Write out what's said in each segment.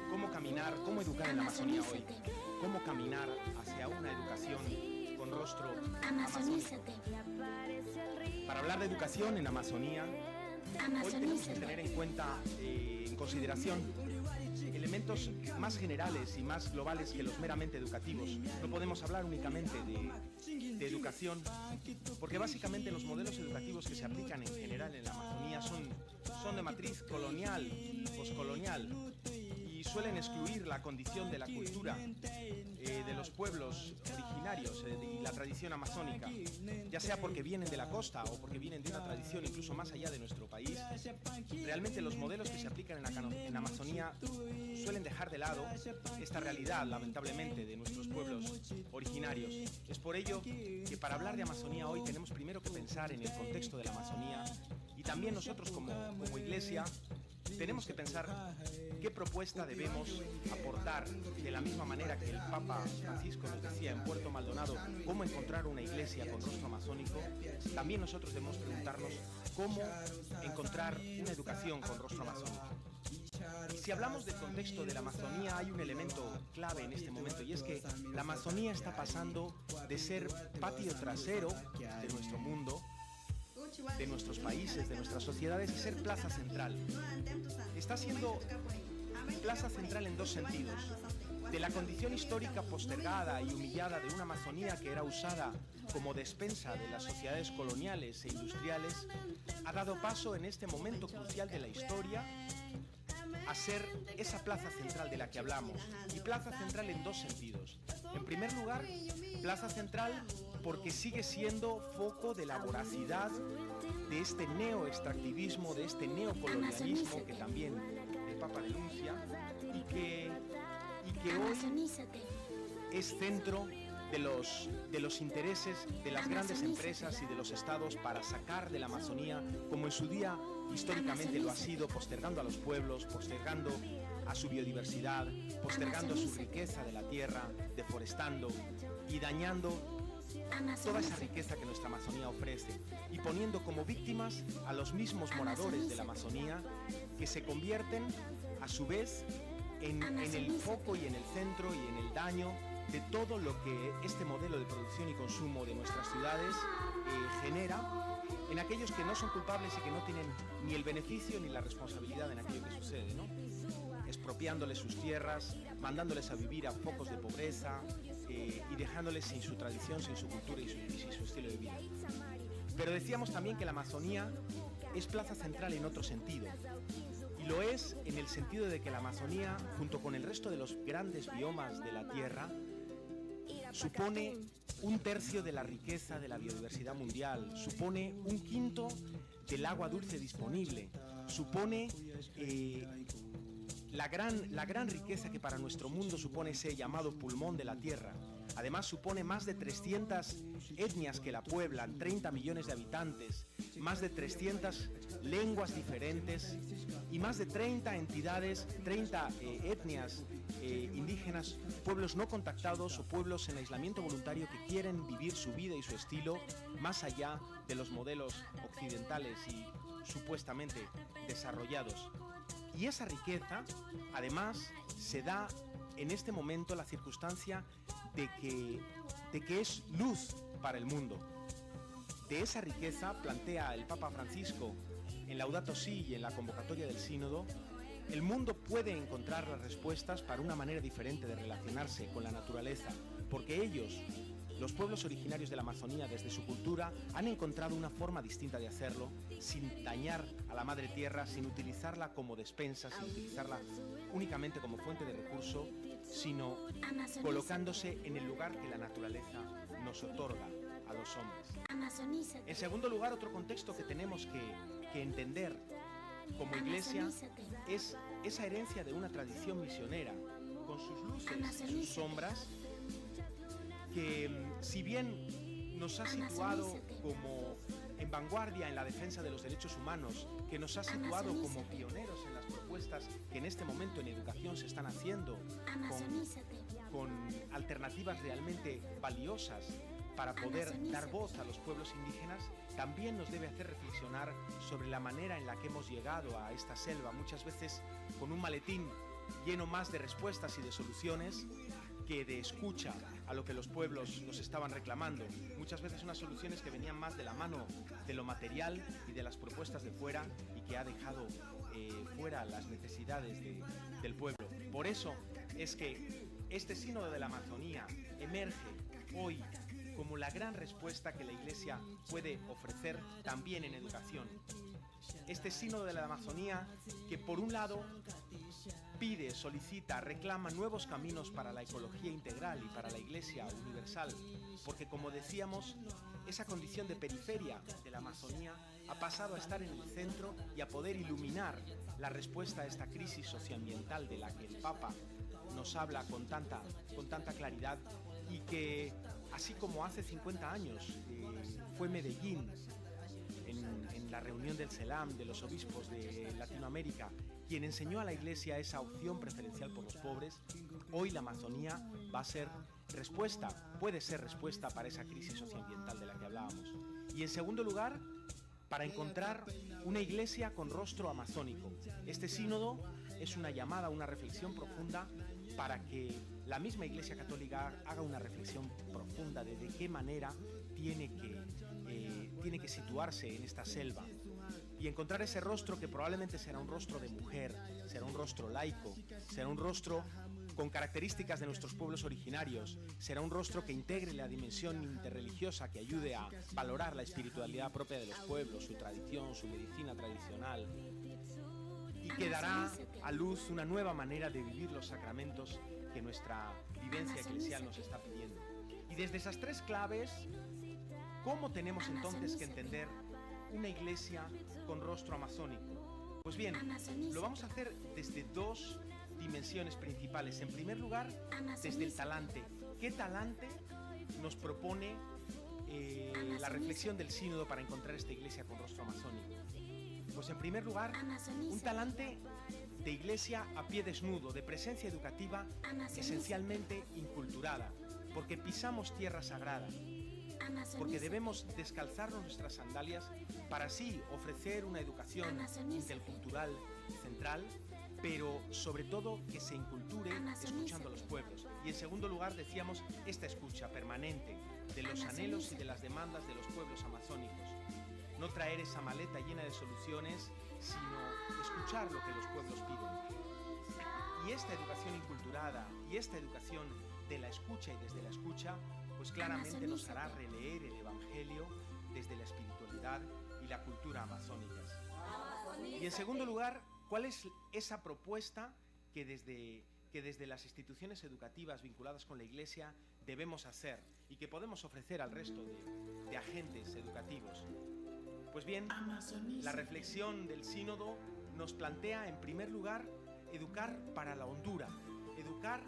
cómo caminar, cómo educar en la Amazonía hoy, cómo caminar hacia una educación con rostro amazónico. Para hablar de educación en Amazonía, hoy tenemos que tener en cuenta, en consideración, elementos más generales y más globales que los meramente educativos. No podemos hablar únicamente de educación, porque básicamente los modelos educativos que se aplican en general en la Amazonía son de matriz colonial y poscolonial, y suelen excluir la condición de la cultura de los pueblos originarios y la tradición amazónica, ya sea porque vienen de la costa o porque vienen de una tradición incluso más allá de nuestro país. Realmente los modelos que se aplican en Amazonía suelen dejar de lado esta realidad, lamentablemente, de nuestros pueblos originarios. Es por ello que para hablar de Amazonía hoy tenemos primero que pensar en el contexto de la Amazonía, y también nosotros como Iglesia tenemos que pensar qué propuesta debemos aportar, de la misma manera que el Papa Francisco nos decía en Puerto Maldonado cómo encontrar una iglesia con rostro amazónico. También nosotros debemos preguntarnos cómo encontrar una educación con rostro amazónico. Y si hablamos del contexto de la Amazonía, hay un elemento clave en este momento, y es que la Amazonía está pasando de ser patio trasero de nuestro mundo, de nuestros países, de nuestras sociedades, y ser plaza central. Está siendo plaza central en dos sentidos: de la condición histórica postergada y humillada de una Amazonía que era usada como despensa de las sociedades coloniales e industriales, ha dado paso en este momento crucial de la historia a ser esa plaza central de la que hablamos, y plaza central en dos sentidos. En primer lugar, plaza central porque sigue siendo foco de la voracidad de este neoextractivismo, de este neocolonialismo que también el Papa denuncia, y que hoy es centro de los intereses de las grandes empresas y de los estados para sacar de la Amazonía, como en su día históricamente lo ha sido, postergando a los pueblos, postergando a su biodiversidad, postergando su riqueza de la tierra, deforestando y dañando toda esa riqueza que nuestra Amazonía ofrece, y poniendo como víctimas a los mismos moradores de la Amazonía, que se convierten a su vez en el foco y en el centro y en el daño de todo lo que este modelo de producción y consumo de nuestras ciudades genera en aquellos que no son culpables y que no tienen ni el beneficio ni la responsabilidad en aquello que sucede, ¿no? Expropiándoles sus tierras, mandándoles a vivir a focos de pobreza y dejándoles sin su tradición, sin su cultura y sin su estilo de vida. Pero decíamos también que la Amazonía es plaza central en otro sentido, y lo es en el sentido de que la Amazonía, junto con el resto de los grandes biomas de la Tierra, supone un tercio de la riqueza de la biodiversidad mundial, supone un quinto del agua dulce disponible, supone la gran riqueza que para nuestro mundo supone ese llamado pulmón de la tierra. Además supone más de 300 etnias que la pueblan, 30 millones de habitantes, más de 300 lenguas diferentes y más de 30 entidades, 30 etnias indígenas, pueblos no contactados o pueblos en aislamiento voluntario que quieren vivir su vida y su estilo más allá de los modelos occidentales y supuestamente desarrollados. Y esa riqueza, además, se da en este momento la circunstancia de que es luz para el mundo. De esa riqueza, plantea el Papa Francisco en Laudato Si y en la convocatoria del Sínodo, el mundo puede encontrar las respuestas para una manera diferente de relacionarse con la naturaleza, porque ellos, los pueblos originarios de la Amazonía, desde su cultura, han encontrado una forma distinta de hacerlo, sin dañar a la madre tierra, sin utilizarla como despensa, sin utilizarla únicamente como fuente de recurso, sino colocándose en el lugar que la naturaleza nos otorga a los hombres. En segundo lugar, otro contexto que tenemos que entender como Iglesia es esa herencia de una tradición misionera, con sus luces y sus sombras, que si bien nos ha situado como en vanguardia en la defensa de los derechos humanos, que nos ha situado como pioneros en las propuestas que en este momento en educación se están haciendo, con alternativas realmente valiosas para poder dar voz a los pueblos indígenas, también nos debe hacer reflexionar sobre la manera en la que hemos llegado a esta selva, muchas veces con un maletín lleno más de respuestas y de soluciones que de escucha a lo que los pueblos nos estaban reclamando. Muchas veces unas soluciones que venían más de la mano de lo material y de las propuestas de fuera, y que ha dejado fuera las necesidades del pueblo. Por eso es que este sínodo de la Amazonía emerge hoy como la gran respuesta que la Iglesia puede ofrecer también en educación. Este sínodo de la Amazonía que, por un lado, pide, solicita, reclama nuevos caminos para la ecología integral y para la Iglesia universal, porque, como decíamos, esa condición de periferia de la Amazonía ha pasado a estar en el centro y a poder iluminar la respuesta a esta crisis socioambiental de la que el Papa nos habla con tanta claridad, y que, así como hace 50 años fue Medellín, en la reunión del CELAM, de los obispos de Latinoamérica, quien enseñó a la Iglesia esa opción preferencial por los pobres, hoy la Amazonía va a ser respuesta, puede ser respuesta para esa crisis socioambiental de la que hablábamos. Y en segundo lugar, para encontrar una Iglesia con rostro amazónico. Este sínodo es una llamada, una reflexión profunda para que la misma Iglesia Católica haga una reflexión profunda de qué manera tiene que situarse en esta selva y encontrar ese rostro que probablemente será un rostro de mujer, será un rostro laico, será un rostro con características de nuestros pueblos originarios, será un rostro que integre la dimensión interreligiosa, que ayude a valorar la espiritualidad propia de los pueblos, su tradición, su medicina tradicional, y que dará a luz una nueva manera de vivir los sacramentos que nuestra vivencia eclesial nos está pidiendo. Y desde esas tres claves, ¿cómo tenemos entonces que entender una Iglesia con rostro amazónico? Pues bien, lo vamos a hacer desde dos dimensiones principales. En primer lugar, desde el talante. ¿Qué talante nos propone la reflexión del sínodo para encontrar esta Iglesia con rostro amazónico? Pues en primer lugar, un talante de Iglesia a pie desnudo, de presencia educativa esencialmente inculturada, porque pisamos tierra sagrada, porque debemos descalzarnos nuestras sandalias para así ofrecer una educación intercultural central, pero sobre todo que se inculture escuchando a los pueblos. Y en segundo lugar, decíamos, esta escucha permanente de los anhelos y de las demandas de los pueblos amazónicos. No traer esa maleta llena de soluciones, sino escuchar lo que los pueblos piden. Y esta educación inculturada y esta educación de la escucha y desde la escucha, pues claramente nos hará releer el Evangelio desde la espiritualidad y la cultura amazónicas. Y en segundo lugar, ¿cuál es esa propuesta que desde las instituciones educativas vinculadas con la Iglesia debemos hacer y que podemos ofrecer al resto de agentes educativos? Pues bien, la reflexión del sínodo nos plantea, en primer lugar, educar para la hondura, educar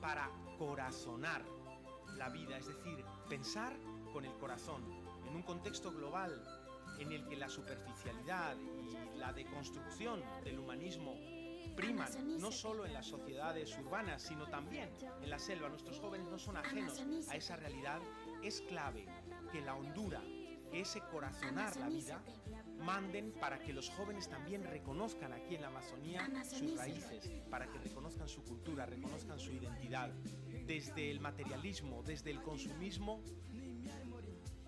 para corazonar la vida, es decir, pensar con el corazón, en un contexto global en el que la superficialidad y la deconstrucción del humanismo priman, no solo en las sociedades urbanas, sino también en la selva. Nuestros jóvenes no son ajenos a esa realidad. Es clave que la hondura, que ese corazonar la vida, manden para que los jóvenes también reconozcan aquí en la Amazonía sus raíces, para que reconozcan su cultura, reconozcan su identidad. Desde el materialismo, desde el consumismo,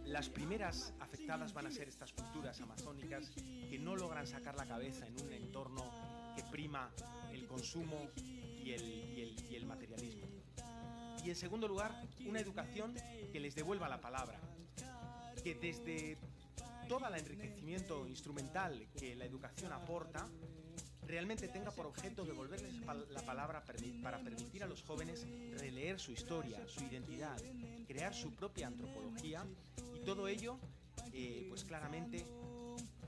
las primeras afectadas van a ser estas culturas amazónicas que no logran sacar la cabeza en un entorno que prima el consumo y el materialismo. Y en segundo lugar, una educación que les devuelva la palabra, que desde todo el enriquecimiento instrumental que la educación aporta, realmente tenga por objeto devolverles la palabra para permitir a los jóvenes releer su historia, su identidad, crear su propia antropología, y todo ello, pues claramente,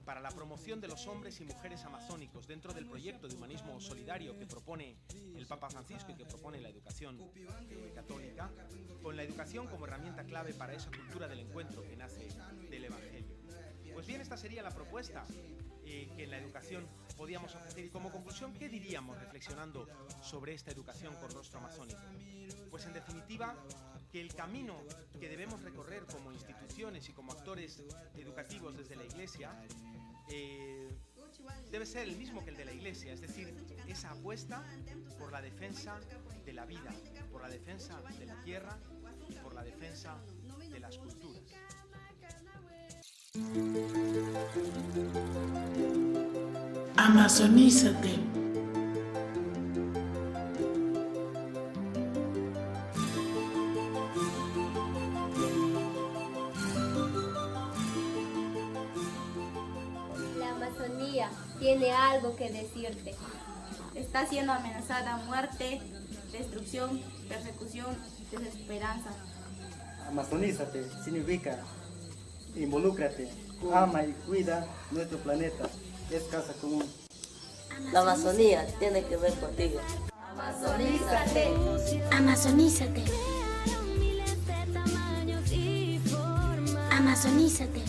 para la promoción de los hombres y mujeres amazónicos dentro del proyecto de humanismo solidario que propone el Papa Francisco y que propone la educación católica, con la educación como herramienta clave para esa cultura del encuentro que nace del Evangelio. Pues bien, esta sería la propuesta que en la educación podíamos ofrecer. Y como conclusión, ¿qué diríamos reflexionando sobre esta educación con rostro amazónico? Pues en definitiva, que el camino que debemos recorrer como instituciones y como actores educativos desde la Iglesia debe ser el mismo que el de la Iglesia, es decir, esa apuesta por la defensa de la vida, por la defensa de la tierra y por la defensa de las culturas. Amazonízate. La Amazonía tiene algo que decirte. Está siendo amenazada muerte, destrucción, persecución, desesperanza. Amazonízate significa involúcrate, ama y cuida nuestro planeta, es casa común. La Amazonía tiene que ver contigo. Amazonízate. Amazonízate. Amazonízate.